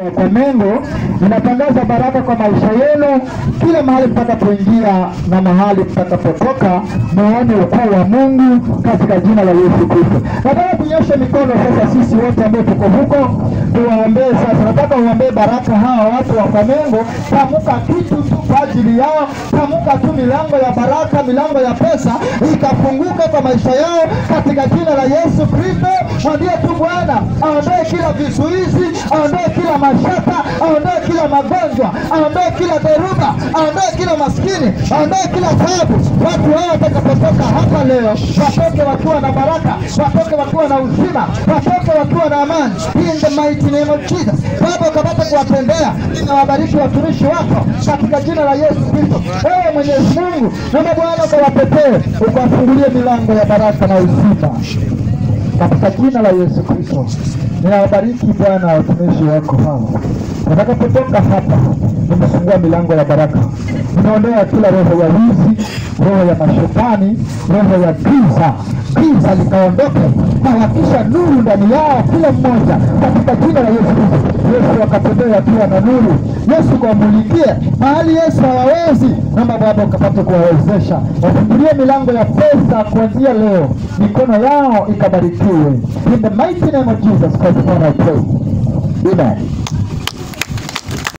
Wafamengo inatangaza baraka kwa maisha yenu kila mahali mtakapoingia na mahali mtakapotoka, muone ukuu wa Mungu katika jina la Yesu Kristo. Nataka tunyoshe mikono sasa sisi wote ambao tuko huko, tuwaombee sasa. Nataka uombee baraka hawa watu wa Wafamengo. Tamuka kitu tu kwa ajili yao, tamuka tu milango ya baraka, milango ya pesa ikafunguka kwa maisha yao katika jina la Yesu Kristo. Mwambie tu Bwana aondoe kila vizuizi, aondoe kila mashaka, aondoe kila magonjwa, aondoe kila dhoruba, aondoe kila maskini, aondoe kila taabu. Watu hao watakapotoka hapa leo, watoke wakiwa na baraka, watoke wakiwa na uzima, watoke wakiwa na amani. In the mighty name of Jesus. Baba, ukapata kuwatendea, ninawabariki watumishi wako katika jina la Yesu Kristo. Ewe Mwenyezi Mungu, naomba Bwana ukawatetee, ukawafungulie milango ya baraka na uzima katika jina la Yesu Kristo. Ninawabariki Bwana watumishi wako hawa. Watakapotoka hapa, nimefungua milango ya baraka. Ninaondoa kila roho ya wizi, roho ya mashetani, roho ya giza likaondoke, na wakisha nuru ndani yao kila mmoja katika jina la Yesu Kristo. Yesu akatembea pia na nuru. Yesu kamulikie mahali Yesu hawawezi. Naomba Baba ukapate kuwawezesha, wafungulie milango ya pesa kuanzia leo, mikono yao ikabarikiwe. In the mighty name of Jesus Christ I pray. Amen.